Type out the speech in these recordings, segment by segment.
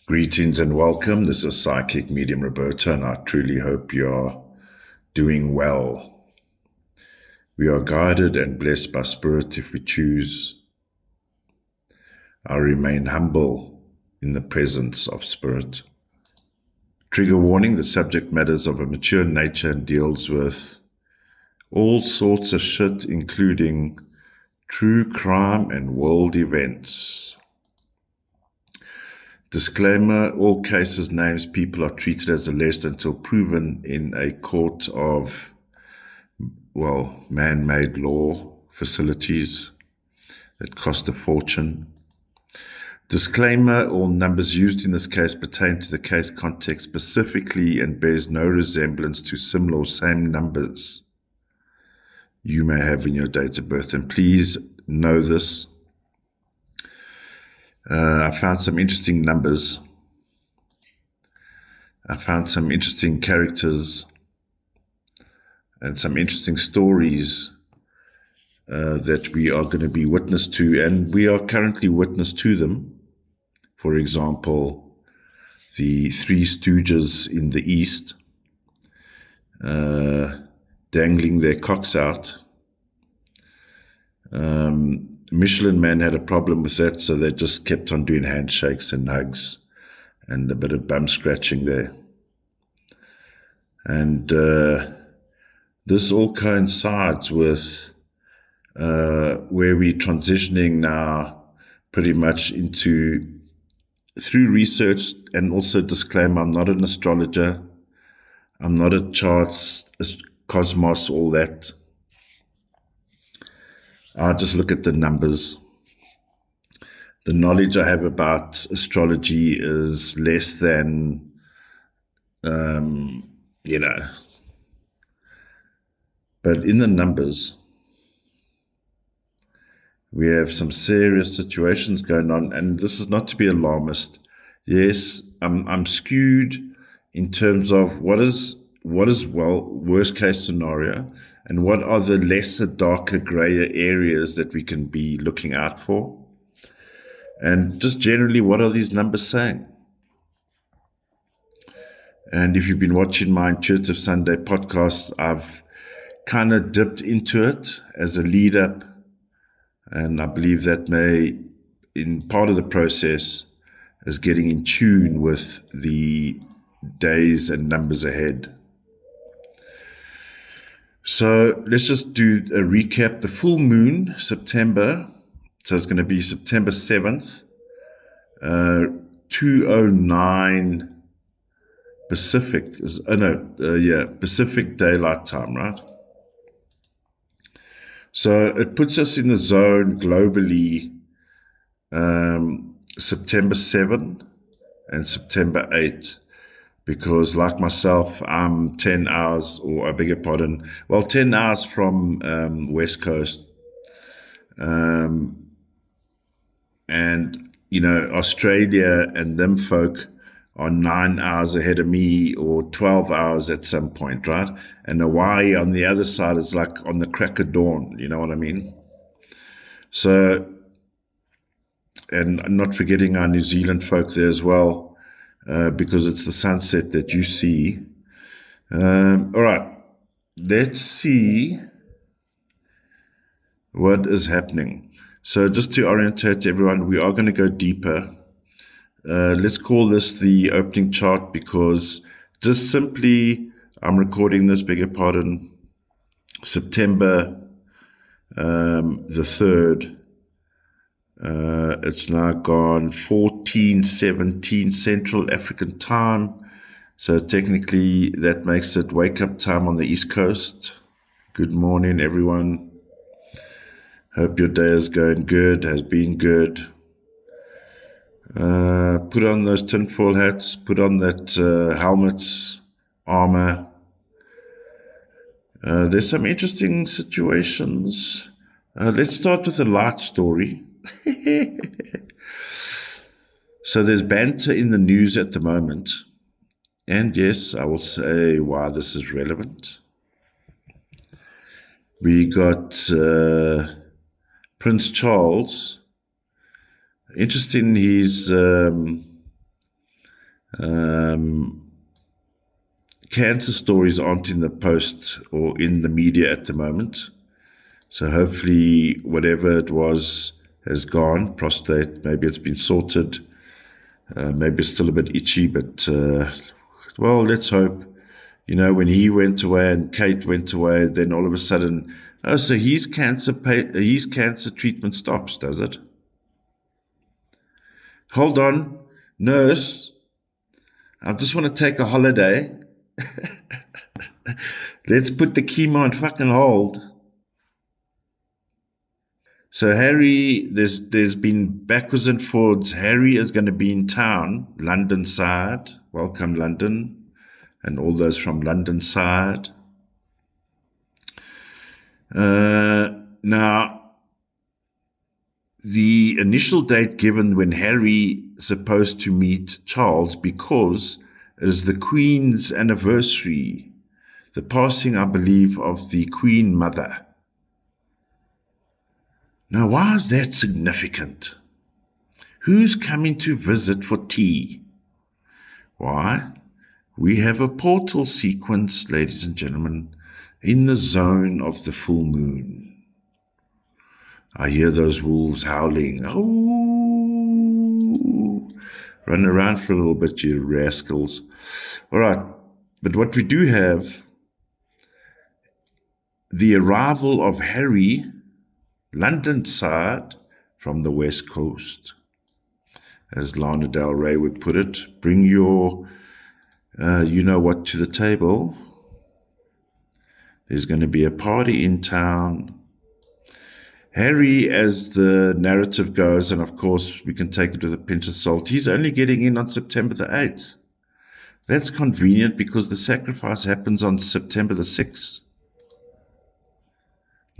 Greetings and welcome. This is Psychic Medium Roberto, and I truly hope you're doing well. We are guided and blessed by Spirit if we choose. I remain humble in the presence of Spirit. Trigger warning: the subject matter is of a mature nature and deals with all sorts of shit, including true crime and world events. Disclaimer: all cases, names, people are treated as alleged until proven in a court of, man-made law facilities that cost a fortune. Disclaimer: all numbers used in this case pertain to the case context specifically and bears no resemblance to similar or same numbers you may have in your date of birth. And please know this. I found some interesting numbers. I found some interesting characters and some interesting stories that we are going to be witness to, and we are currently witness to them. For example, the Three Stooges in the East dangling their cocks out. Michelin Man had a problem with that, so they just kept on doing handshakes and hugs and a bit of bum scratching there. And this all coincides with where we're transitioning now pretty much into, through research, and also disclaimer, I'm not an astrologer, I'm not a charts, cosmos, all that. I just look at the numbers. The knowledge I have about astrology is less than, but in the numbers, we have some serious situations going on, and this is not to be alarmist. Yes, I'm skewed in terms of what is worst case scenario, and what are the lesser, darker, grayer areas that we can be looking out for, and just generally, what are these numbers saying? And if you've been watching my Intuitive Sunday podcast, I've kind of dipped into it as a lead up, and I believe that may, in part of the process, is getting in tune with the days and numbers ahead. So let's just do a recap. The full moon, September, so it's going to be September 7th, 2:09 Pacific, Pacific Daylight Time, right? So it puts us in the zone globally, September 7 and September 8. Because like myself, I'm 10 hours, 10 hours from West Coast. And, Australia and them folk are 9 hours ahead of me, or 12 hours at some point, right? And Hawaii on the other side is like on the crack of dawn, you know what I mean? So, and not forgetting our New Zealand folk there as well. Because it's the sunset that you see. All right, let's see what is happening. So just to orientate everyone, we are going to go deeper. Let's call this the opening chart, because just simply, I'm recording this, September the 3rd. It's now gone 14:17 Central African Time. So technically that makes it wake up time on the East Coast. Good morning, everyone. Hope your day is going good, has been good. Put on those tinfoil hats, put on that helmets, armor. There's some interesting situations. Let's start with a light story. So there's banter in the news at the moment, and yes, I will say why this is relevant. We got Prince Charles. Interesting, he's Cancer stories aren't in the post or in the media at the moment. So hopefully whatever it was has gone. Prostate, maybe it's been sorted. Maybe it's still a bit itchy, but well, let's hope. You know, when he went away and Kate went away, then all of a sudden, oh, so his cancer treatment stops, does it? Hold on, nurse. I just want to take a holiday. Let's put the chemo on fucking hold. So Harry, there's been backwards and forwards. Harry is going to be in town, London side. Welcome, London. And all those from London side. Now, the initial date given when Harry is supposed to meet Charles, because it is the Queen's anniversary, the passing, I believe, of the Queen Mother. Now, why is that significant? Who's coming to visit for tea? Why? We have a portal sequence, ladies and gentlemen, in the zone of the full moon. I hear those wolves howling. Oh, run around for a little bit, you rascals. All right, but what we do have, the arrival of Harry, London side, from the West Coast. As Lana Del Rey would put it, bring your you know what to the table. There's going to be a party in town. Harry, as the narrative goes, and of course we can take it with a pinch of salt, he's only getting in on September the 8th. That's convenient because the sacrifice happens on September the 6th.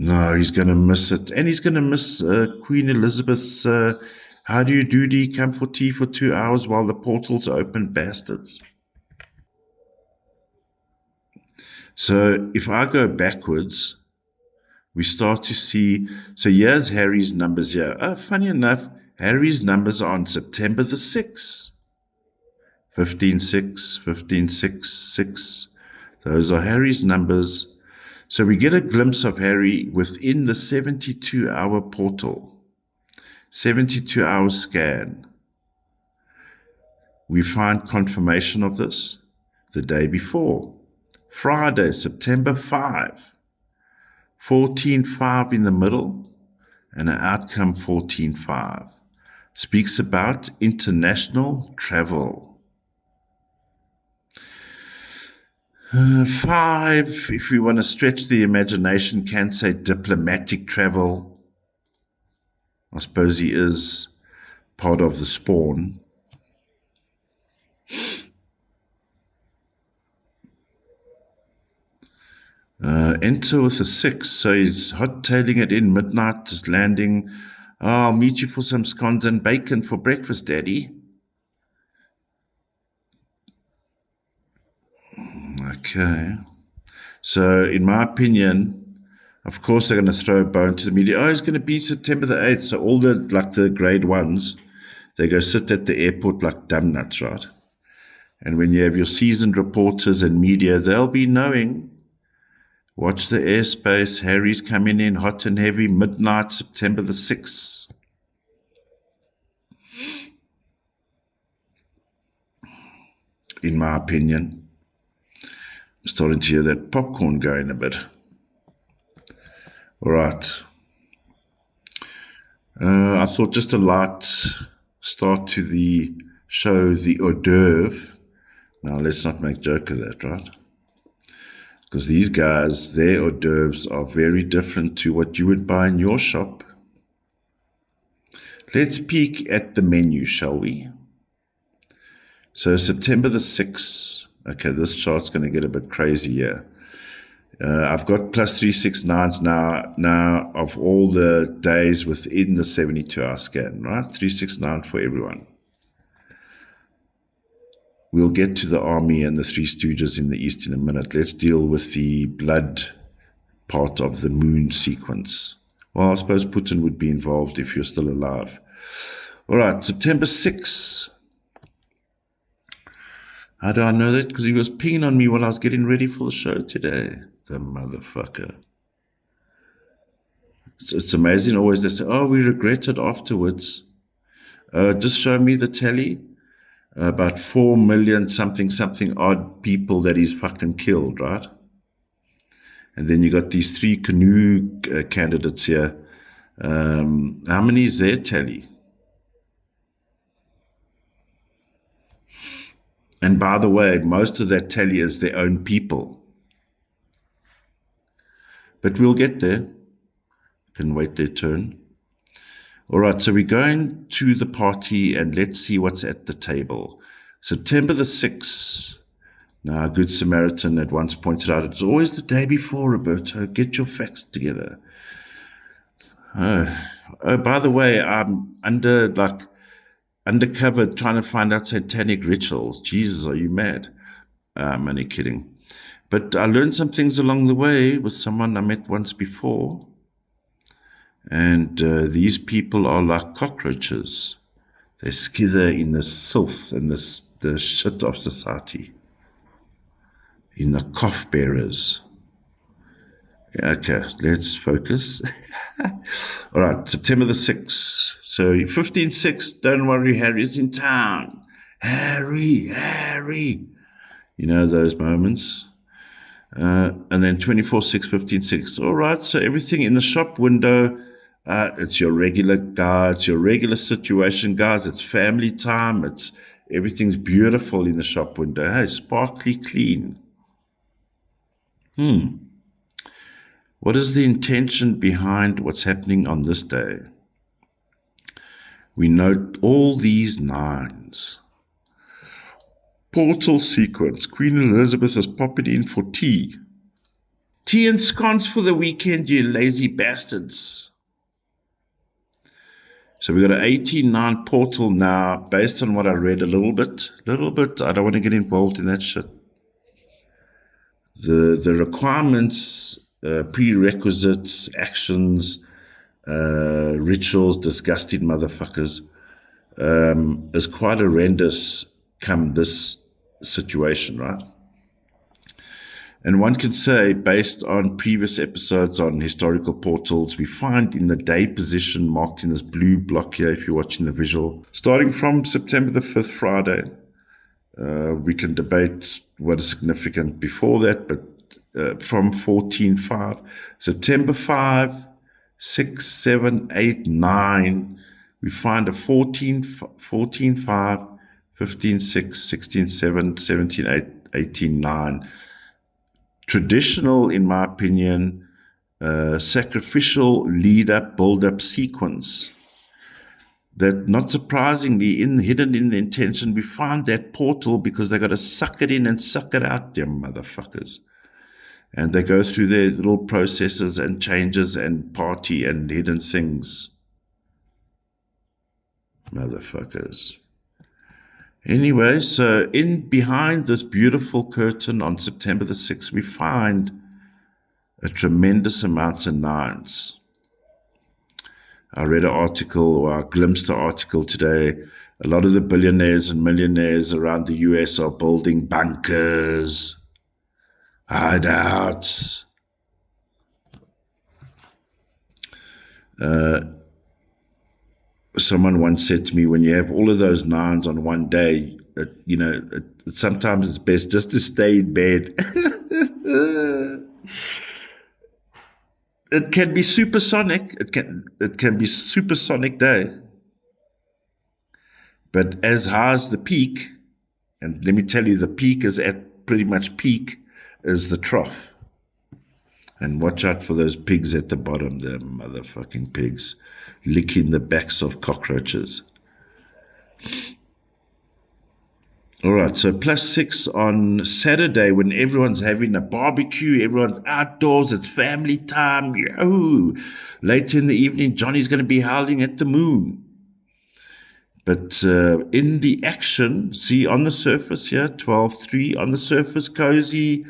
No, he's going to miss it. And he's going to miss Queen Elizabeth's how do you do come for tea for 2 hours while the portal's open, bastards. So if I go backwards, we start to see, so here's Harry's numbers here. Oh, funny enough, Harry's numbers are on September the 6th. 15, 6, 15, 6, 6. Those are Harry's numbers. So we get a glimpse of Harry within the 72-hour portal, 72-hour scan. We find confirmation of this the day before. Friday, September 5, 14-5 in the middle, and an outcome 14-5. Speaks about international travel. 5, if we want to stretch the imagination, can say diplomatic travel. I suppose he is part of the spawn. Enter with a 6, so he's hot-tailing it in midnight, just landing. Oh, I'll meet you for some scones and bacon for breakfast, Daddy. Okay. So, in my opinion, of course, they're going to throw a bone to the media. Oh, it's going to be September the 8th. So all the grade ones, they go sit at the airport like dumb nuts, right? And when you have your seasoned reporters and media, they'll be knowing. Watch the airspace. Harry's coming in hot and heavy, midnight, September the 6th. In my opinion. I'm starting to hear that popcorn going a bit. All right. I thought just a light start to the show, the hors d'oeuvre. Now, let's not make joke of that, right? Because these guys, their hors d'oeuvres are very different to what you would buy in your shop. Let's peek at the menu, shall we? So September the 6th. Okay, this chart's going to get a bit crazy here. I've got plus 369s now of all the days within the 72-hour scan, right? 369 for everyone. We'll get to the army and the Three Stooges in the East in a minute. Let's deal with the blood part of the moon sequence. Well, I suppose Putin would be involved if you're still alive. All right, September 6th. How do I know that? Because he was pinging on me while I was getting ready for the show today. The motherfucker. It's amazing always they say, oh, we regret it afterwards. Just show me the tally. About 4 million something odd people that he's fucking killed, right? And then you got these 3 canoe candidates here. How many is their tally? And by the way, most of that tally is their own people. But we'll get there. Can wait their turn. All right, so we're going to the party and let's see what's at the table. September the 6th. Now, a Good Samaritan at once pointed out, it's always the day before, Roberto. Get your facts together. Oh, by the way, I'm undercover trying to find out satanic rituals. Jesus, are you mad? I'm only kidding. But I learned some things along the way with someone I met once before. And these people are like cockroaches. They skither in the filth and the shit of society. In the cough bearers. Okay, let's focus. All right, September the 6th. So 15/6, don't worry, Harry's in town. Harry. You know those moments. And then 24/6, 15/6. All right, so everything in the shop window, it's your regular guy, it's your regular situation, guys. It's family time. Everything's beautiful in the shop window. Hey, sparkly clean. What is the intention behind what's happening on this day? We note all these 9s. Portal sequence. Queen Elizabeth is popping in for tea. Tea and scones for the weekend, you lazy bastards. So we got an 18/9 portal now, based on what I read a little bit. I don't want to get involved in that shit. The requirements, prerequisites, actions, rituals, disgusting motherfuckers, is quite horrendous come this situation, right? And one can say, based on previous episodes on historical portals, we find in the day position marked in this blue block here, if you're watching the visual, starting from September the 5th, Friday. We can debate what is significant before that, but from 14/5, September 5, 6, 7, 8, 9, we find a 14/5, 15/6, 16/7, 17/8, 18/9. Traditional, in my opinion, sacrificial lead-up, build-up sequence. That, not surprisingly, hidden in the intention, we find that portal because they got to suck it in and suck it out, them motherfuckers. And they go through their little processes and changes and party and hidden things. Motherfuckers. Anyway, so behind this beautiful curtain on September the 6th, we find a tremendous amount of 9s. I read an article, or I glimpsed an article today. A lot of the billionaires and millionaires around the US are building bunkers, hideouts. Someone once said to me, when you have all of those 9s on one day, sometimes it's best just to stay in bed. It can be supersonic. It can be supersonic day. But as high as the peak, and let me tell you, the peak is at pretty much peak, is the trough. And watch out for those pigs at the bottom, the motherfucking pigs, licking the backs of cockroaches. All right, so +6 on Saturday when everyone's having a barbecue, everyone's outdoors, it's family time. Yahoo! Later in the evening, Johnny's going to be howling at the moon. But in the action, see on the surface here, 12/3 on the surface, cozy.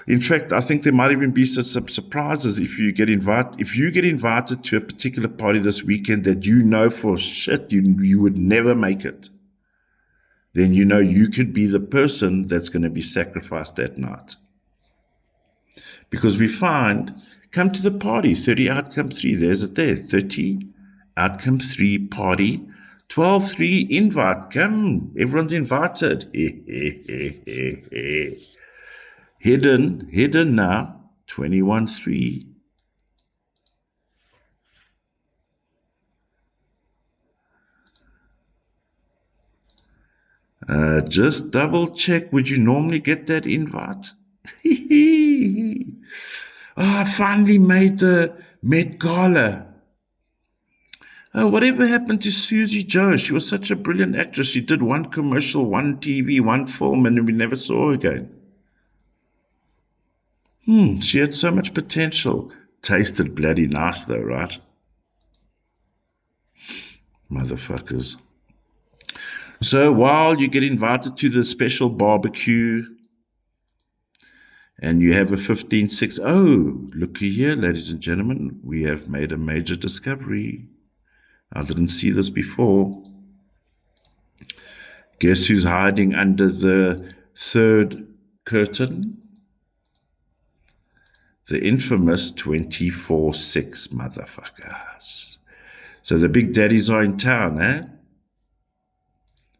In fact, I think there might even be some surprises if you get invited to a particular party this weekend that you know for shit you would never make it. then you know you could be the person that's going to be sacrificed that night. Because we find, come to the party, 30 outcome 3, there's it there, 30 outcome 3 party, 12-3 invite, come, everyone's invited. Hidden now, 21-3. Just double check, would you normally get that invite? I finally made the Met Gala. Whatever happened to Susie Joe? She was such a brilliant actress. She did one commercial, one TV, one film, and we never saw her again. She had so much potential. Tasted bloody nice though, right? Motherfuckers. So while you get invited to the special barbecue and you have a 15-6, oh, looky here, ladies and gentlemen, we have made a major discovery. I didn't see this before. Guess who's hiding under the third curtain? The infamous 24-6 motherfuckers. So the big daddies are in town, eh?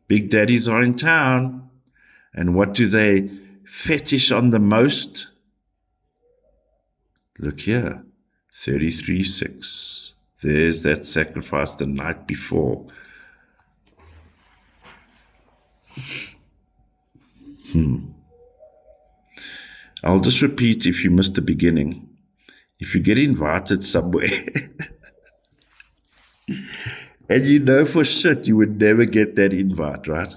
Big daddies are in town. And what do they fetish on the most? Look here, 33-6. There's that sacrifice the night before. I'll just repeat if you missed the beginning. If you get invited somewhere and you know for shit you would never get that invite, right?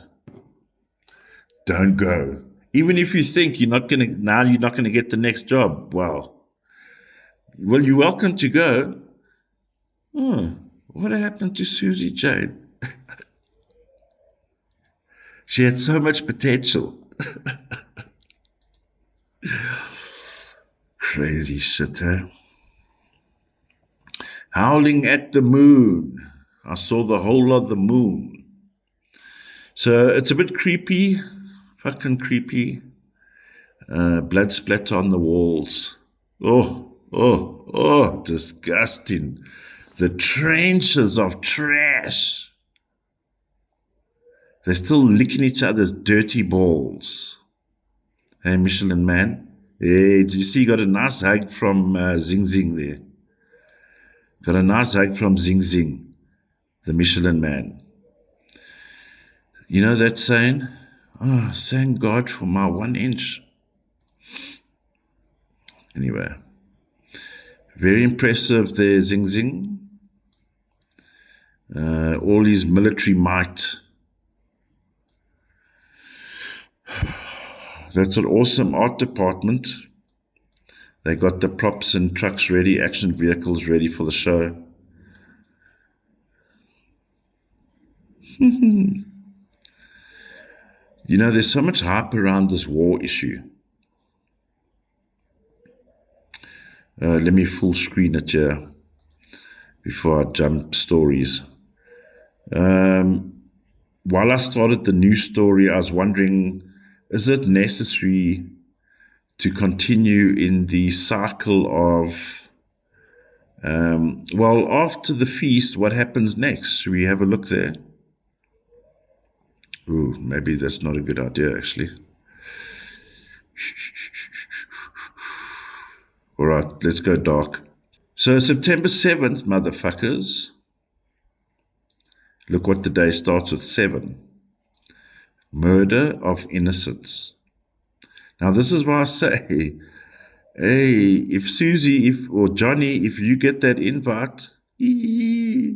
Don't go. Even if you think you're not going to get the next job. Well, you're welcome to go. What happened to Susie Jane? She had so much potential. Crazy shit, eh? Howling at the moon. I saw the whole of the moon. So it's a bit creepy. Fucking creepy. Blood splatter on the walls. Oh, disgusting. The trenches of trash. They're still licking each other's dirty balls. Hey, Michelin man. Hey, did you see you got a nice hug from Zing there? Got a nice hug from Zing, the Michelin man. You know that saying? Oh, thank God for my 1 inch. Anyway. Very impressive there, Zing. All his military might. That's an awesome art department. They got the props and trucks ready, action vehicles ready for the show. You know, there's so much hype around this war issue. Let me full screen it here before I jump stories. While I started the new story, I was wondering, is it necessary to continue in the cycle of, after the feast, what happens next? Should we have a look there? Ooh, maybe that's not a good idea, actually. All right, let's go dark. So September 7th, motherfuckers. Look what the day starts with, 7. Murder of innocence. Now, this is why I say, hey, if Susie or Johnny, if you get that invite, yeah,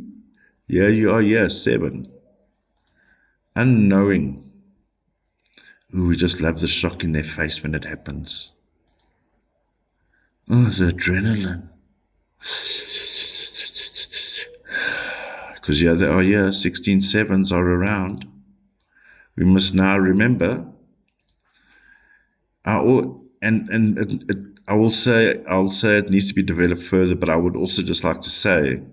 you are, 7. Unknowing. Ooh, we just love the shock in their face when it happens. Oh, the adrenaline. Because, yeah, they are here, 16 sevens are around. We must now remember, I'll say it needs to be developed further, but I would also just like to say,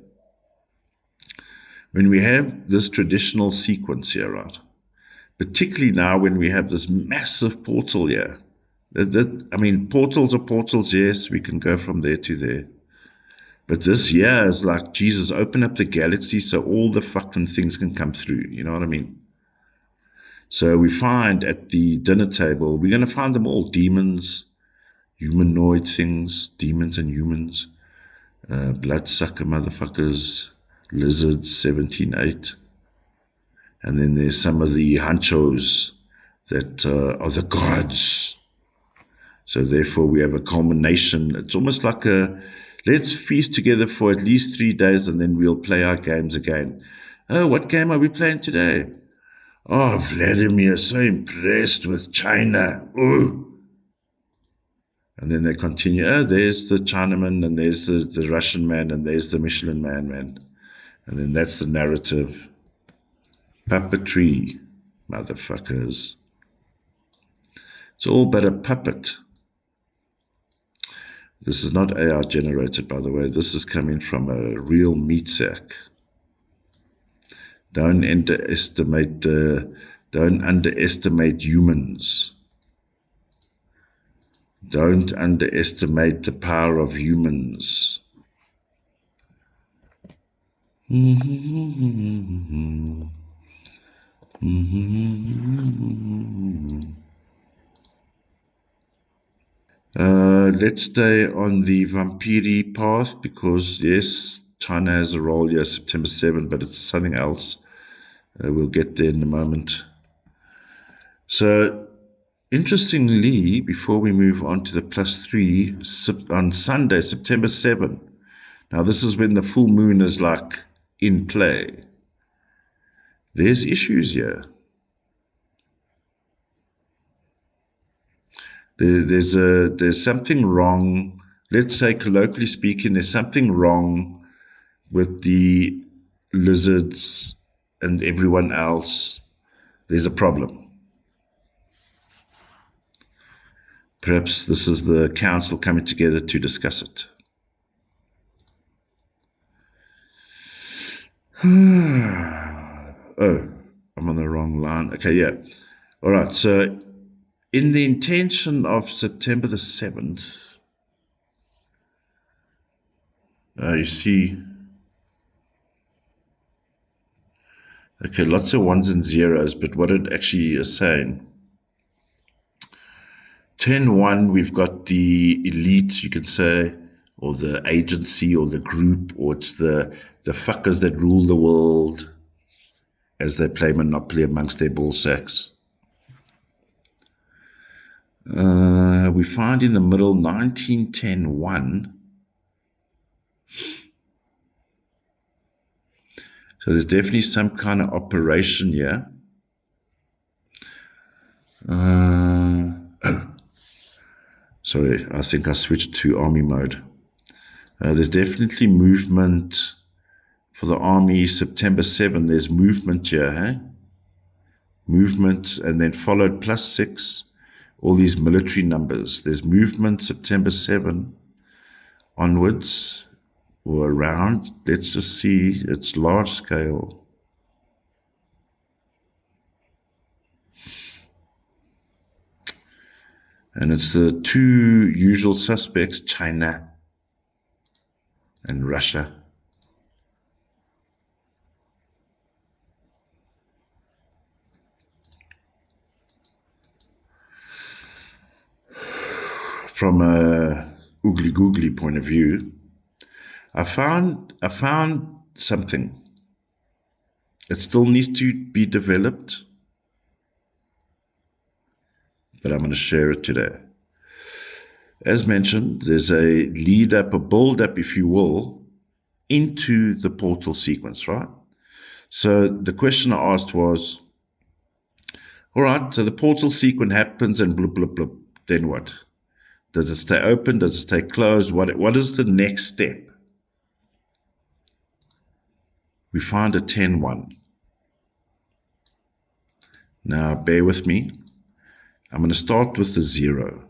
when we have this traditional sequence here, right, particularly now when we have this massive portal here. I mean, portals are portals, yes, we can go from there to there. But this year is like, Jesus, open up the galaxy so all the fucking things can come through. You know what I mean? So we find at the dinner table, we're going to find them all: demons, humanoid things, demons and humans, bloodsucker motherfuckers, lizards, 17-8. And then there's some of the hunchos that are the gods. So therefore we have a culmination. It's almost like let's feast together for at least 3 days and then we'll play our games again. Oh, what game are we playing today? Oh, Vladimir, so impressed with China. Ooh. And then they continue, oh, there's the Chinaman, and there's the Russian man, and there's the Michelin man. And then that's the narrative. Puppetry, motherfuckers. It's all but a puppet. This is not AI generated, by the way. This is coming from a real meat sack. Don't underestimate humans. Don't underestimate the power of humans. Let's stay on the vampiri path because, yes, China has a role here, September 7, but it's something else. We'll get there in a moment. So, interestingly, before we move on to the +3, on Sunday, September 7, now this is when the full moon is like in play. There's issues here. There's something wrong. Let's say, colloquially speaking, there's something wrong with the lizards and everyone else. There's a problem. Perhaps this is the council coming together to discuss it. Oh, I'm on the wrong line. Okay, yeah. All right, so in the intention of September the 7th, you see, okay, lots of ones and zeros, but what it actually is saying, 10-1, we've got the elite, you could say, or the agency, or the group, or it's the fuckers that rule the world as they play Monopoly amongst their ball sacks. We find in the middle 1910-1. So there's definitely some kind of operation here. Sorry, I think I switched to army mode. There's definitely movement for the army. September 7, there's movement here, hey? Movement, and then followed +6, all these military numbers. There's movement September 7 onwards or around. Let's just see, it's large scale. And it's the two usual suspects, China and Russia. From a oogly googly point of view, I found something. It still needs to be developed, but I'm going to share it today. As mentioned, there's a lead up, a build up, if you will, into the portal sequence, right? So the question I asked was, all right, so the portal sequence happens and bloop, bloop, bloop. Then what? Does it stay open? Does it stay closed? What is the next step? We find a 10-1. Now, bear with me. I'm going to start with the 0.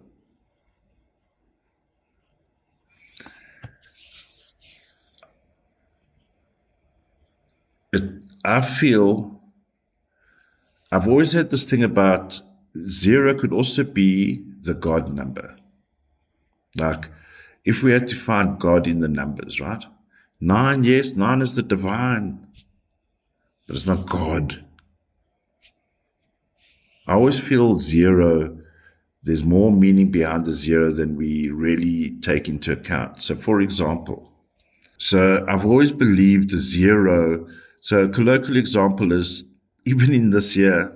I feel I've always had this thing about 0 could also be the God number. Like, if we had to find God in the numbers, right? 9, yes, 9 is the divine, but it's not God. I always feel 0, there's more meaning behind the 0 than we really take into account. So, for example, I've always believed the 0. So a colloquial example is, even in this year,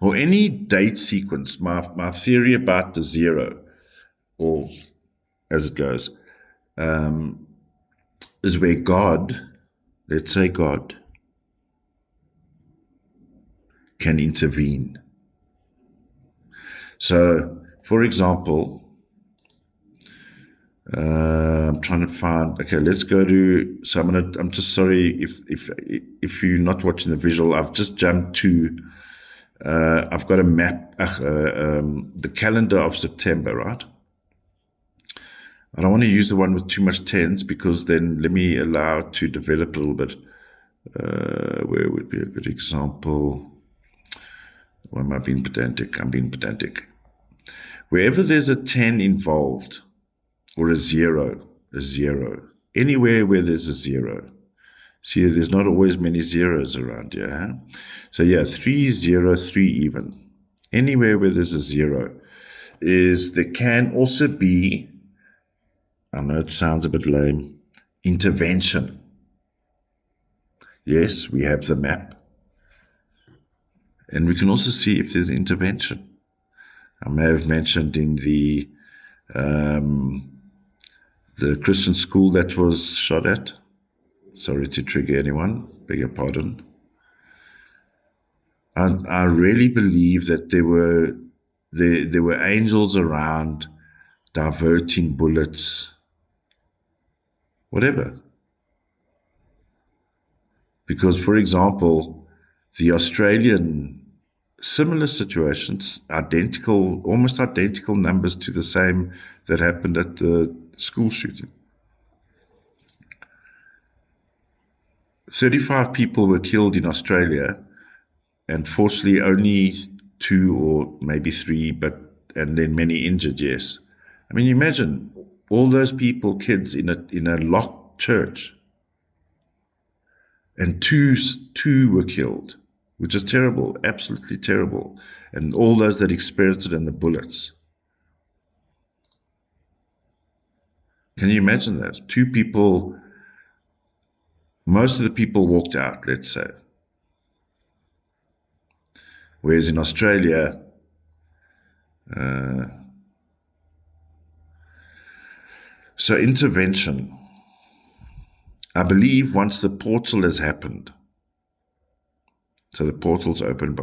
or any date sequence, my theory about the 0, or as it goes, is where God, let's say God, can intervene. So, for example, I'm trying to find. Okay, let's go to. So I'm just sorry if you're not watching the visual. I've just jumped to. I've got a map, the calendar of September, right? I don't want to use the one with too much tens, because then let me allow it to develop a little bit. Where would be a good example? Why am I being pedantic? I'm being pedantic. Wherever there's a 10 involved, or a zero, anywhere where there's a 0. See, there's not always many zeros around here. Huh? So yeah, 3, 0, 3 even. Anywhere where there's a 0 there can also be, I know it sounds a bit lame, intervention. Yes, we have the map. And we can also see if there's intervention. I may have mentioned in the Christian school that was shot at. Sorry to trigger anyone, beg your pardon. I really believe that there were angels around diverting bullets, whatever. Because, for example, the Australian, similar situations, almost identical numbers to the same that happened at the school shooting. 35 people were killed in Australia, and fortunately only 2 or maybe 3, and then many injured, yes. I mean, imagine all those people, kids in a locked church, and two were killed, which is terrible, absolutely terrible. And all those that experienced it, and the bullets. Can you imagine that? 2 people, most of the people walked out, let's say. Whereas in Australia, so intervention. I believe once the portal has happened, so the portal's open,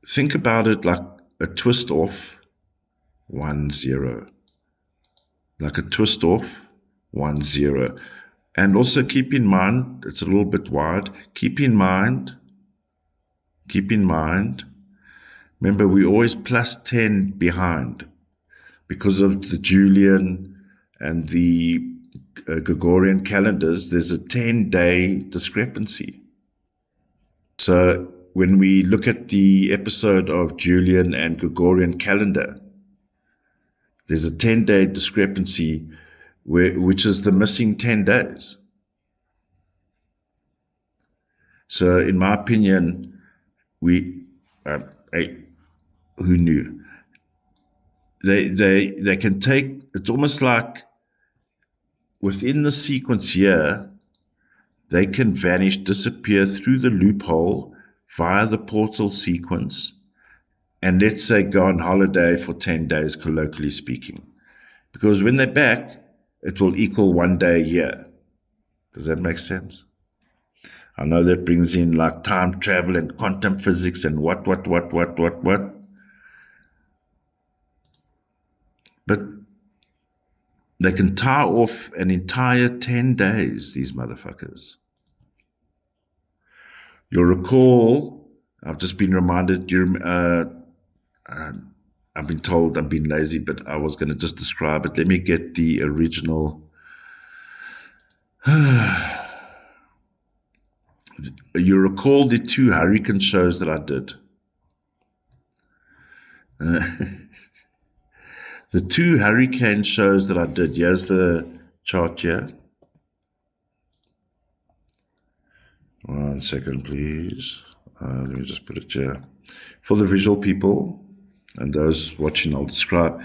think about it like a twist off, 1, 0. Like a twist off, 1, 0. And also keep in mind, it's a little bit wide, keep in mind, remember we always plus 10 behind because of the Julian and the Gregorian calendars. There's a 10-day discrepancy. So when we look at the episode of Julian and Gregorian calendar, there's a 10-day discrepancy, which is the missing 10 days. So in my opinion, who knew? They can take, it's almost like within the sequence here, they can vanish, disappear through the loophole via the portal sequence, and let's say go on holiday for 10 days, colloquially speaking. Because when they're back, it will equal 1 day a year. Does that make sense? I know that brings in like time travel and quantum physics and what. But they can tie off an entire 10 days, these motherfuckers. You'll recall, I've just been reminded, I've been told I'm being lazy, but I was going to just describe it. Let me get the original. You recall the 2 hurricane shows that I did. The 2 hurricane shows that I did. Here's the chart here. 1 second, please. Let me just put it here. For the visual people and those watching, I'll describe.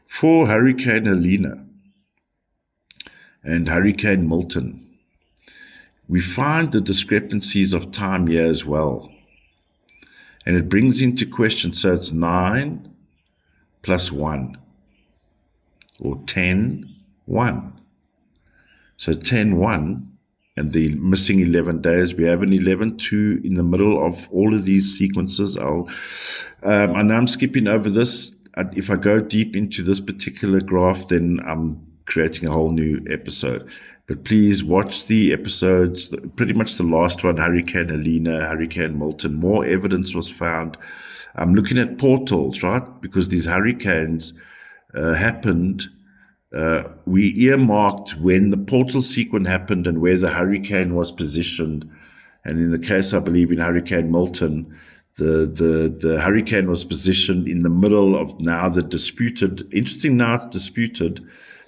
For Hurricane Helena and Hurricane Milton, we find the discrepancies of time here as well. And it brings into question, so it's 9 plus 1, or 10, 1. So 10, 1, and the missing 11 days. We have an 11, 2 in the middle of all of these sequences. I know I'm skipping over this. If I go deep into this particular graph, then I'm creating a whole new episode. But please watch the episodes, pretty much the last one, Hurricane Helena, Hurricane Milton. More evidence was found. I'm looking at portals, right? Because these hurricanes happened. We earmarked when the portal sequence happened and where the hurricane was positioned. And in the case, I believe, in Hurricane Milton, the hurricane was positioned in the middle of now the disputed, interesting now it's disputed,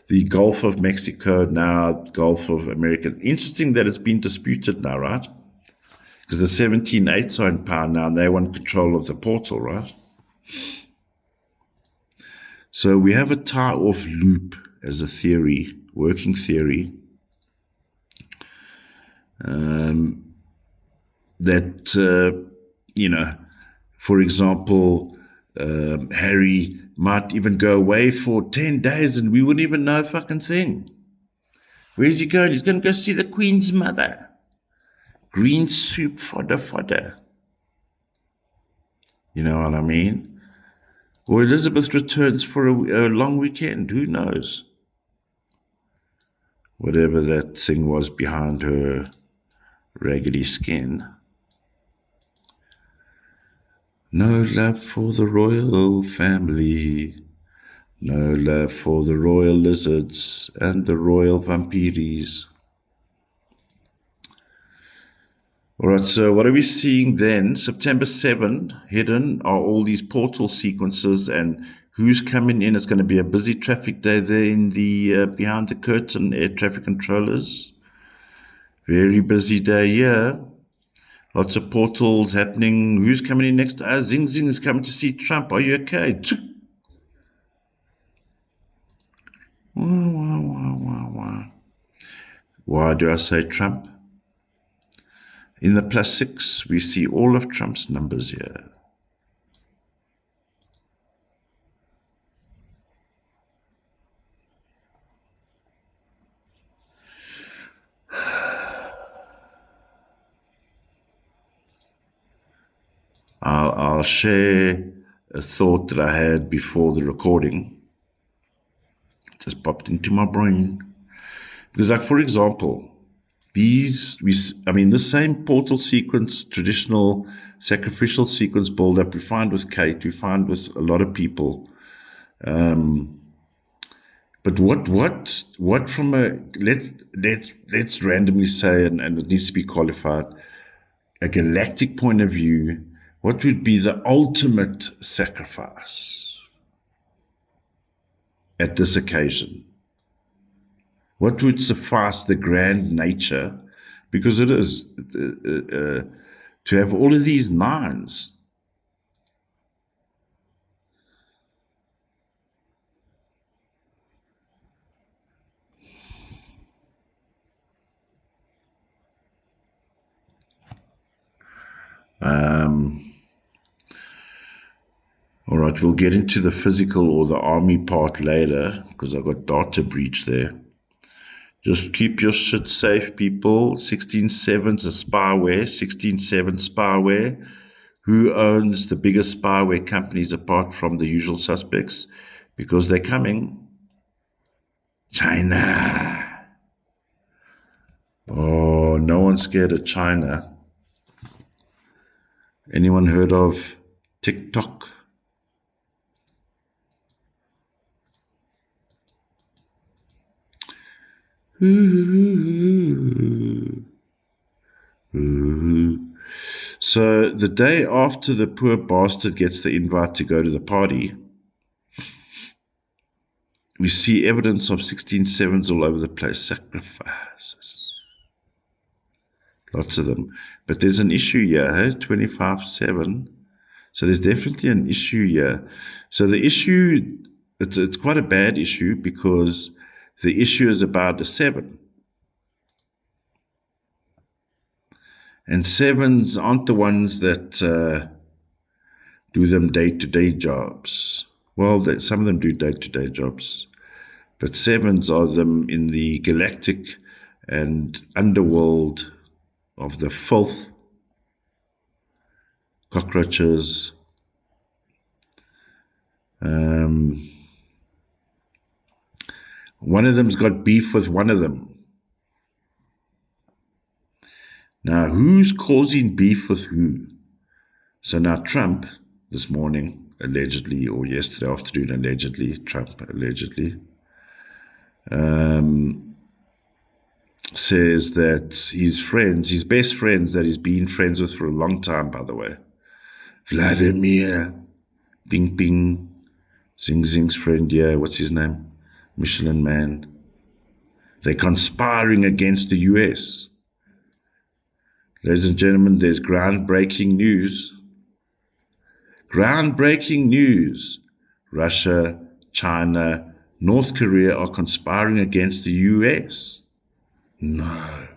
the Gulf of Mexico, now Gulf of America. Interesting that it's been disputed now, right? Because the 17-8s are in power now and they want control of the portal, right? So we have a tie-off loop as a theory, working theory, that, for example, Harry might even go away for 10 days and we wouldn't even know a fucking thing. Where's he going? He's going to go see the Queen's mother. Green soup fodder. You know what I mean? Or Elizabeth returns for a long weekend. Who knows? Whatever that thing was behind her raggedy skin. No love for the royal family. No love for the royal lizards and the royal vampires. All right, so what are we seeing then? September 7, hidden are all these portal sequences, and who's coming in? It's going to be a busy traffic day there in the behind the curtain air traffic controllers. Very busy day here. Lots of portals happening. Who's coming in next? Zing is coming to see Trump. Are you okay? Why do I say Trump? In the +6, we see all of Trump's numbers here. I'll share a thought that I had before the recording. It just popped into my brain. Because, like, for example, the same portal sequence, traditional sacrificial sequence build-up, we find with Kate, we find with a lot of people. But what from a, let's randomly say, and it needs to be qualified, a galactic point of view, what would be the ultimate sacrifice at this occasion? What would suffice the grand nature? Because it is to have all of these nines. All right, we'll get into the physical or the army part later because I've got data breach there. Just keep your shit safe, people. 16/7's a spyware. 16/7 spyware. Who owns the biggest spyware companies apart from the usual suspects? Because they're coming. China. Oh, no one's scared of China. Anyone heard of TikTok? Ooh. So the day after the poor bastard gets the invite to go to the party, we see evidence of 16 sevens all over the place. Sacrifices. Lots of them. But there's an issue here, hey? 25-7. So there's definitely an issue here. So the issue, it's quite a bad issue because the issue is about a 7. And 7s aren't the ones that do them day-to-day jobs. Well, some of them do day-to-day jobs. But 7s are them in the galactic and underworld of the filth, cockroaches, one of them's got beef with one of them. Now, who's causing beef with who? So now Trump, this morning, allegedly, or yesterday afternoon, allegedly, Trump allegedly, says that his friends, his best friends that he's been friends with for a long time, by the way, Vladimir, Ping Ping, Zing's friend, yeah, what's his name? Michelin Man. They're conspiring against the US. Ladies and gentlemen, there's groundbreaking news. Groundbreaking news. Russia, China, North Korea are conspiring against the US. No.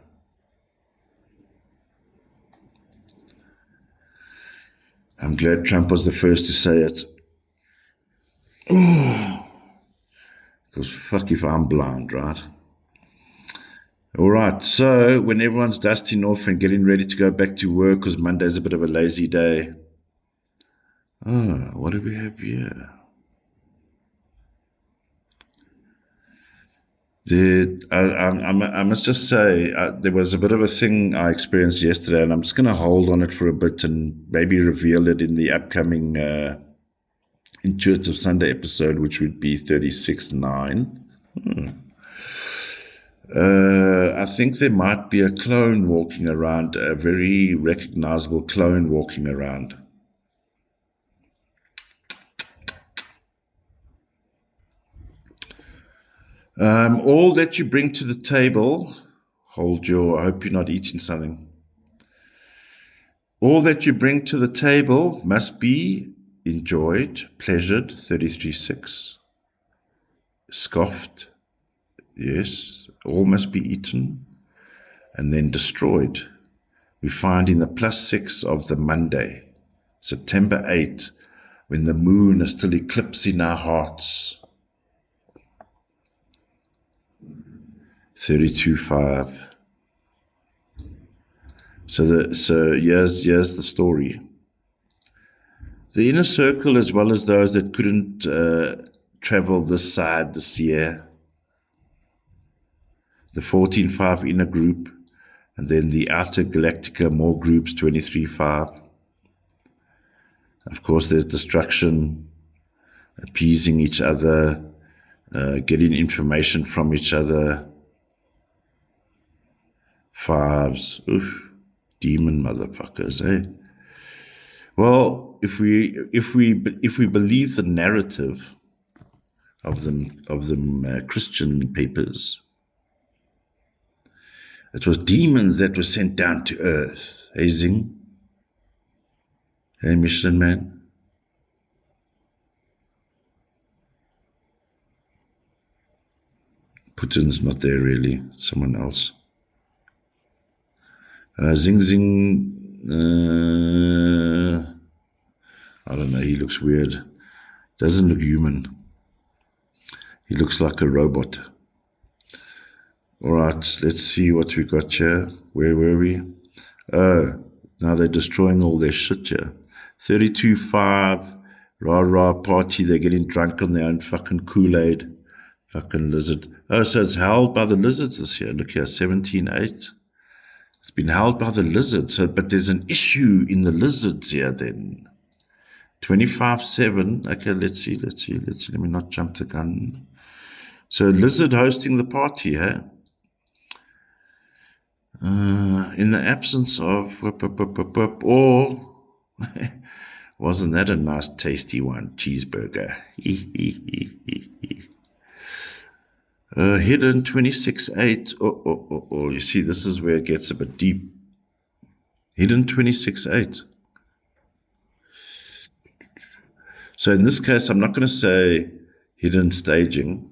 I'm glad Trump was the first to say it. Because fuck if I'm blind, right? All right, so when everyone's dusting off and getting ready to go back to work, because Monday's a bit of a lazy day. What do we have here? I must just say, there was a bit of a thing I experienced yesterday, and I'm just going to hold on it for a bit and maybe reveal it in the upcoming Intuitive Sunday episode, which would be 36.9. I think there might be a clone walking around, a very recognizable clone walking around. All that you bring to the table, I hope you're not eating something. All that you bring to the table must be enjoyed, pleasured, 33.6, scoffed, yes, all must be eaten, and then destroyed. We find in the +6 of the Monday, September 8, when the moon is still eclipsing our hearts. 32.5. So here's the story. The inner circle, as well as those that couldn't travel this side this year, the 14.5 inner group, and then the outer galactica, more groups, 23.5. Of course, there's destruction, appeasing each other, getting information from each other. 5s, oof, demon motherfuckers, eh? Well, if we believe the narrative of them Christian papers, it was demons that were sent down to earth. Hey, Zing? Hey, Michelin Man? Putin's not there, really. Someone else. Zing, I don't know, he looks weird. Doesn't look human. He looks like a robot. All right, let's see what we got here. Where were we? Oh, now they're destroying all their shit here. 32.5, rah party, they're getting drunk on their own fucking Kool-Aid. Fucking lizard. Oh, so it's held by the lizards this year. Look here, 17.8. It's been held by the lizards. But there's an issue in the lizards here then. 25.7. Okay, let's see. Let me not jump the gun. So lizard hosting the party, huh? In the absence of, or wasn't that a nice tasty one? Cheeseburger. Hidden 26.8. Oh, you see, this is where it gets a bit deep. Hidden 26.8. So in this case, I'm not going to say hidden staging.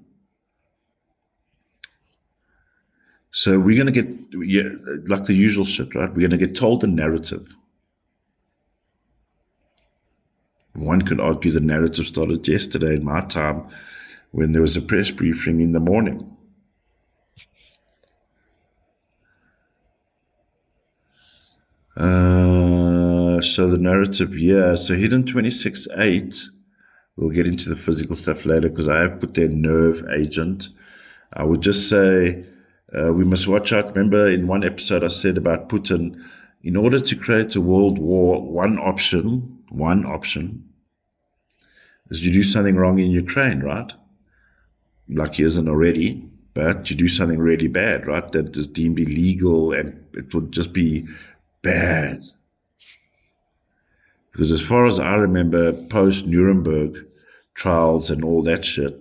So we're going to get, like the usual shit, right? We're going to get told the narrative. One could argue the narrative started yesterday in my time when there was a press briefing in the morning. So the narrative, so hidden 26.8, we'll get into the physical stuff later because I have put there nerve agent. I would just say we must watch out. Remember in one episode I said about Putin, in order to create a world war, one option is you do something wrong in Ukraine, right? Like he isn't already, but you do something really bad, right? That is deemed illegal and it would just be bad. Because as far as I remember, post-Nuremberg trials and all that shit,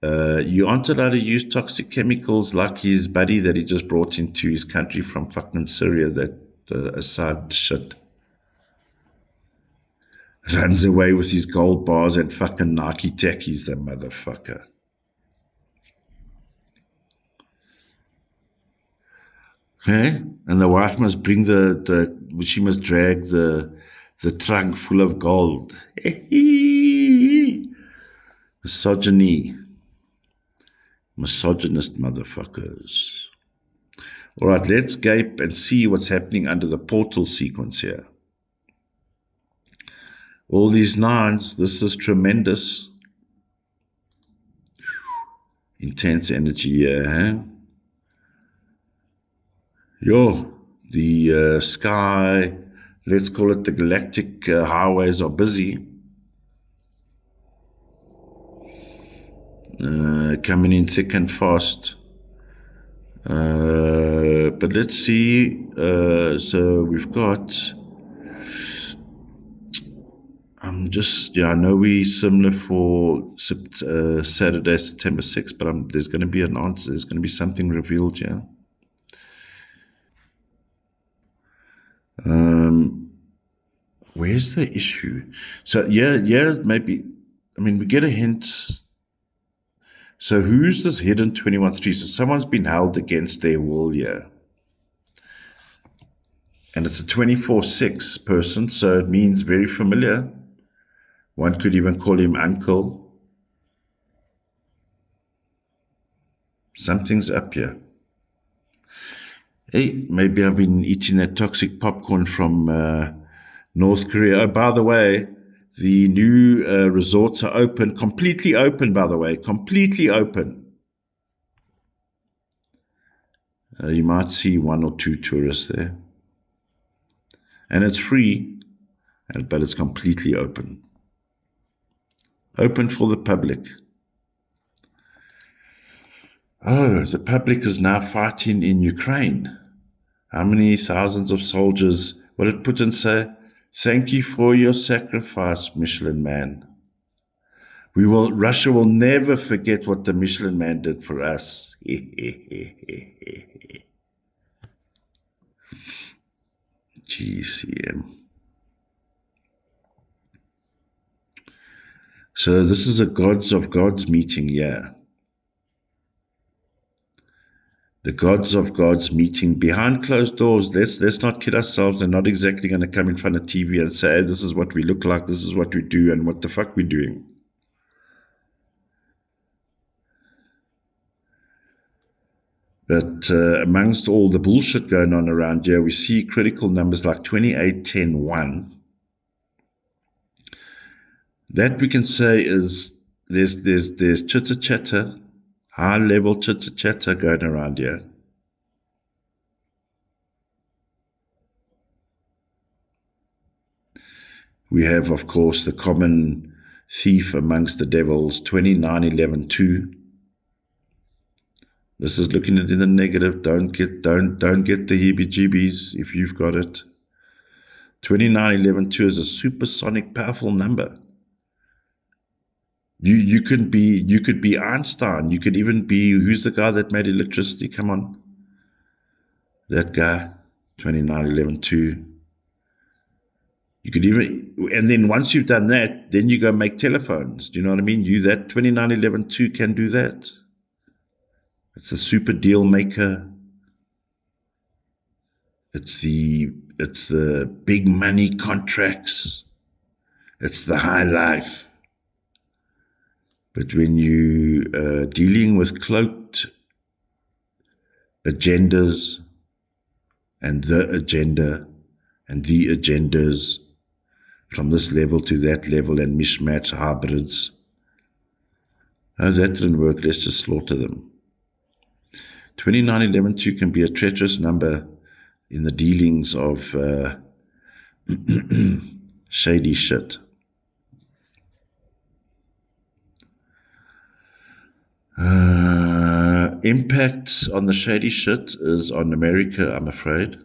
you aren't allowed to use toxic chemicals like his buddy that he just brought into his country from fucking Syria, that Assad shit. Runs away with his gold bars and fucking Nike tackies, the motherfucker. Okay? And the wife must bring she must drag the trunk full of gold. Misogyny. Misogynist motherfuckers. All right, let's gape and see what's happening under the portal sequence here. All these nines, this is tremendous. Intense energy here, huh? The sky, let's call it the galactic highways are busy. Coming in thick and fast. But let's see. So we've got, I know we're similar for Saturday, September 6th, but there's going to be an answer. There's going to be something revealed here. Where's the issue? So, maybe, we get a hint. So who's this hidden 21-3? So someone's been held against their will here. And it's a 24-6 person, so it means very familiar. One could even call him uncle. Something's up here. Hey, maybe I've been eating that toxic popcorn from North Korea. Oh, by the way, the new resorts are open, completely open, by the way, completely open. You might see one or two tourists there. And it's free, but it's completely open. Open for the public. Oh, the public is now fighting in Ukraine. How many thousands of soldiers? What did Putin say? Thank you for your sacrifice, Michelin Man. Russia will never forget what the Michelin Man did for us. GCM. So this is a Gods of Gods meeting, yeah. The Gods of Gods meeting behind closed doors. Let's not kid ourselves. They're not exactly going to come in front of TV and say, hey, this is what we look like, this is what we do, and what the fuck we're doing. But amongst all the bullshit going on around here, we see critical numbers like 28, 10, 1. That we can say is there's chitter-chatter, high-level chitter-chatter going around here. We have, of course, the common thief amongst the devils, 29, 11, 2. This is looking at it in the negative. Don't get the heebie-jeebies if you've got it. 2911-2 is a supersonic powerful number. You could be Einstein. You could even be, who's the guy that made electricity? Come on. That guy, 2911-2. You could even, and then once you've done that, then you go make telephones. Do you know what I mean? That 2911-2 can do that. It's a super deal maker. It's the big money contracts. It's the high life. But when you dealing with cloaked agendas and the agenda and the agendas from this level to that level and mismatch hybrids, no, that didn't work. Let's just slaughter them. 2911-2 can be a treacherous number in the dealings of shady shit. Impact on the shady shit is on America, I'm afraid.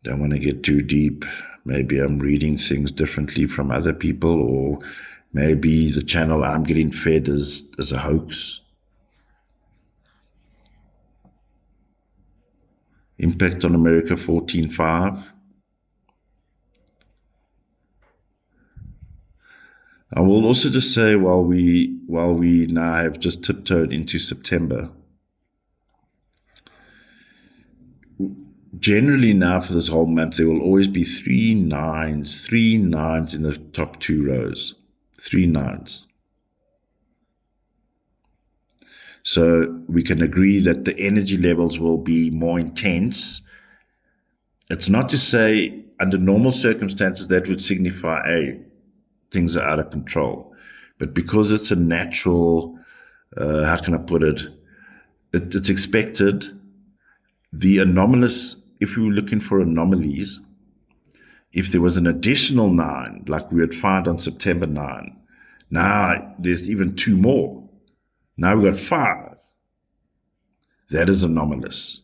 Don't want to get too deep. Maybe I'm reading things differently from other people, or maybe the channel I'm getting fed is a hoax. Impact on America 14.5. I will also just say, while we now have just tiptoed into September, generally now for this whole month, there will always be three nines in the top two rows. 3 9s. So we can agree that the energy levels will be more intense. It's not to say under normal circumstances that would signify things are out of control. But because it's a natural, how can I put it? It's expected. The anomalous, if we were looking for anomalies, if there was an additional 9, like we would find on September 9, now there's even 2 more. Now we've got 5. That is anomalous.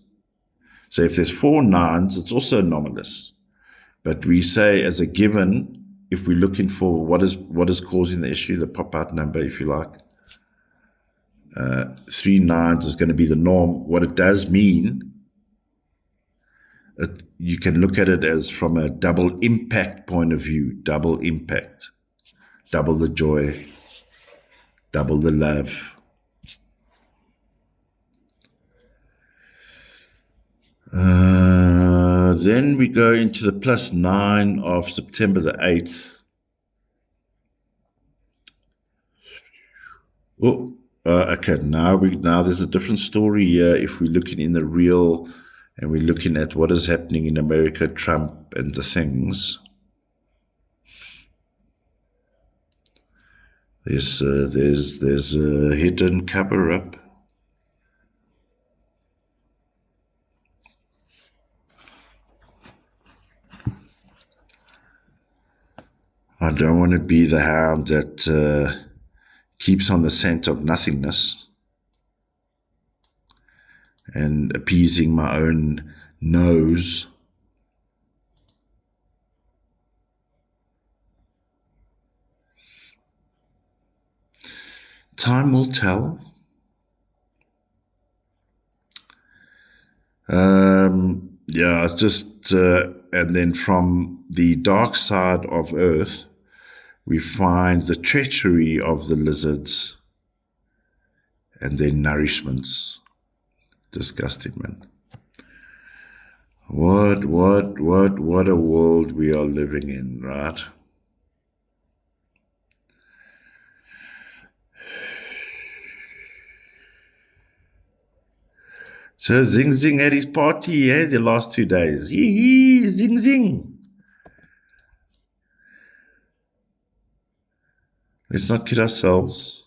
So if there's 4 9s, it's also anomalous. But we say as a given, if we're looking for what is causing the issue, the pop-out number, if you like, 3 9s is going to be the norm. What it does mean, you can look at it as from a double impact point of view. Double impact. Double the joy. Double the love. Then we go into the +9 of September the 8th. Okay, now there's a different story here. If we're looking in the real and we're looking at what is happening in America, Trump and the things, there's a hidden cover-up. I don't want to be the hound that keeps on the scent of nothingness and appeasing my own nose. Time will tell. Yeah, it's just, and then from the dark side of Earth, we find the treachery of the lizards and their nourishments. Disgusting, man. What a world we are living in, right? So Zing had his party, the last 2 days. Hee, Zing. Let's not kid ourselves,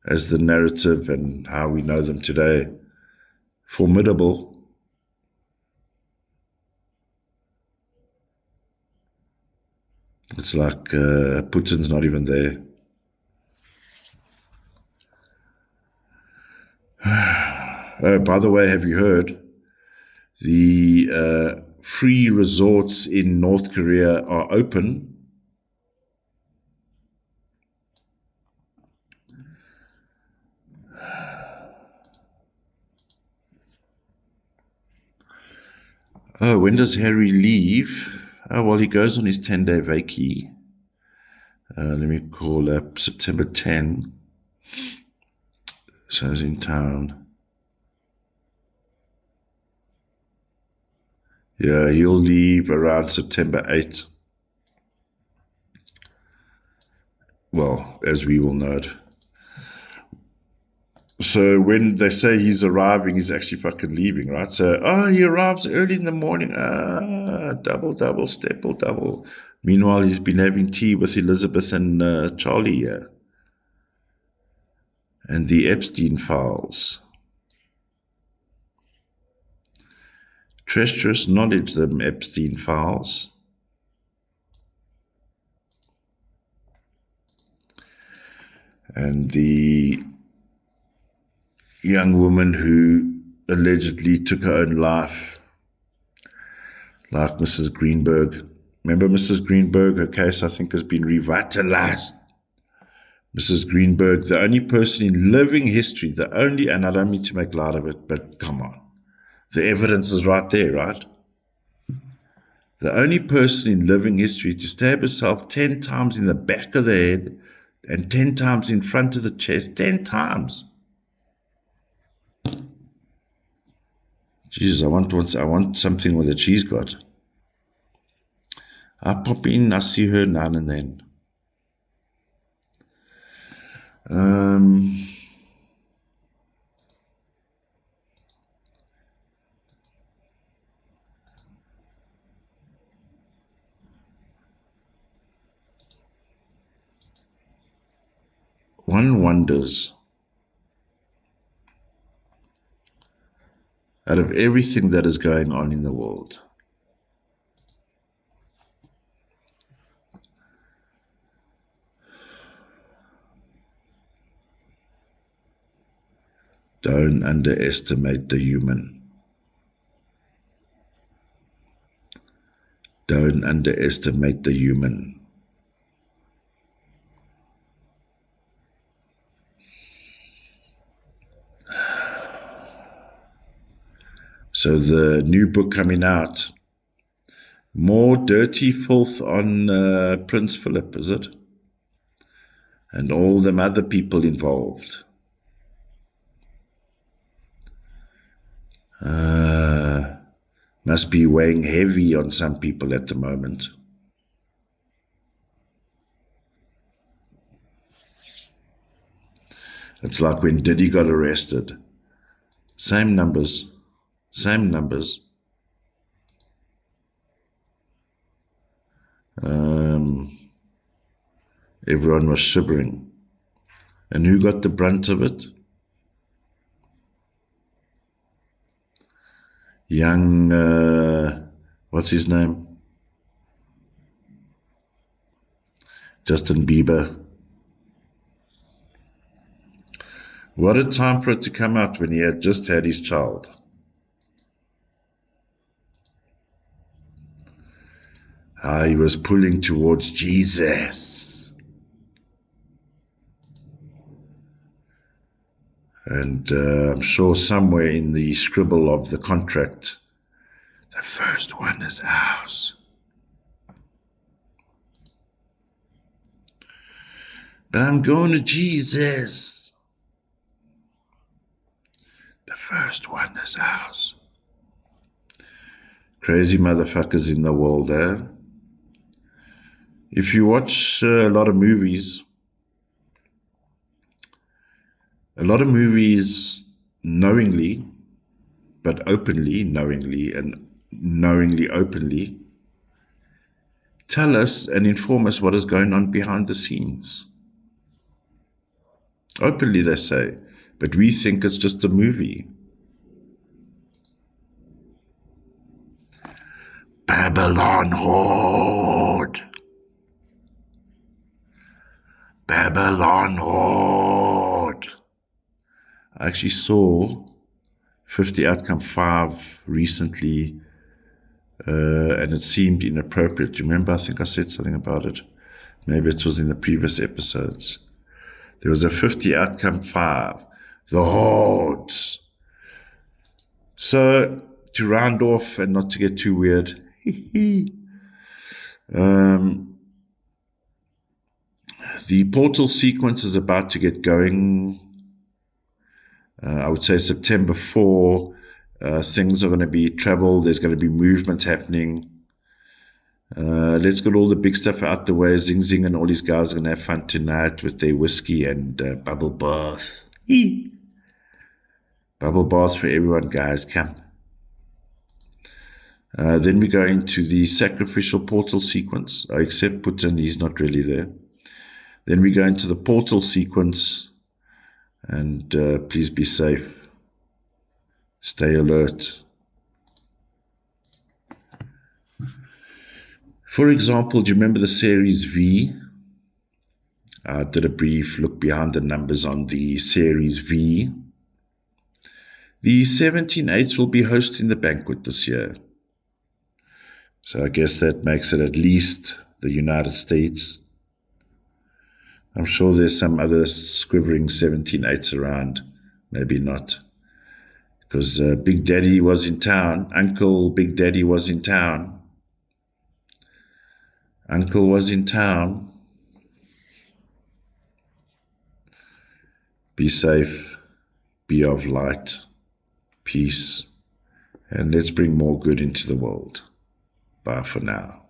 as the narrative and how we know them today. Formidable. It's like Putin's not even there. Oh, by the way, have you heard? The free resorts in North Korea are open. Oh, when does Harry leave? Oh, well, he goes on his 10-day vacay. Let me call up September 10. So he's in town. Yeah, he'll leave around September 8. Well, as we will know it. So when they say he's arriving, he's actually fucking leaving, right? So, he arrives early in the morning. Double, stipple, double. Meanwhile, he's been having tea with Elizabeth and Charlie here. And the Epstein files. Treacherous knowledge, the Epstein files. And the young woman who allegedly took her own life, like Mrs. Greenberg. Remember Mrs. Greenberg? Her case, I think, has been revitalized. Mrs. Greenberg, the only person in living history, and I don't mean to make light of it, but come on. The evidence is right there, right? The only person in living history to stab herself 10 times in the back of the head and 10 times in front of the chest, 10 times. Jesus, I want something with it she's got. I pop in, I see her now and then. One wonders, out of everything that is going on in the world, don't underestimate the human. Don't underestimate the human. So the new book coming out, more dirty filth on Prince Philip, is it? And all them other people involved. Must be weighing heavy on some people at the moment. It's like when Diddy got arrested. Same numbers. Everyone was shivering. And who got the brunt of it? Young, what's his name? Justin Bieber. What a time for it to come out when he had just had his child. How he was pulling towards Jesus. And I'm sure somewhere in the scribble of the contract, the first one is ours. But I'm going to Jesus. The first one is ours. Crazy motherfuckers in the world, eh? If you watch a lot of movies knowingly, but openly, knowingly and knowingly openly, tell us and inform us what is going on behind the scenes. Openly they say, but we think it's just a movie. Babylon Horde. Babylon Horde. I actually saw 50 outcome 5 recently, and it seemed inappropriate. Do you remember? I think I said something about it. Maybe it was in the previous episodes. There was a 50 outcome 5, the hordes. So, to round off and not to get too weird, the portal sequence is about to get going. I would say September 4, things are going to be travel, there's going to be movement happening. Let's get all the big stuff out the way. Zing Zing and all these guys are going to have fun tonight with their whiskey and bubble bath. Bubble bath for everyone, guys. Come. Then we go into the sacrificial portal sequence. Except Putin, he's not really there. Then we go into the portal sequence. And please be safe. Stay alert. For example, do you remember the series V? I did a brief look behind the numbers on the series V. The 17/8 will be hosting the banquet this year. So I guess that makes it at least the United States. I'm sure there's some other squivering 17/8s around. Maybe not. Because Big Daddy was in town. Uncle Big Daddy was in town. Uncle was in town. Be safe. Be of light. Peace. And let's bring more good into the world. Bye for now.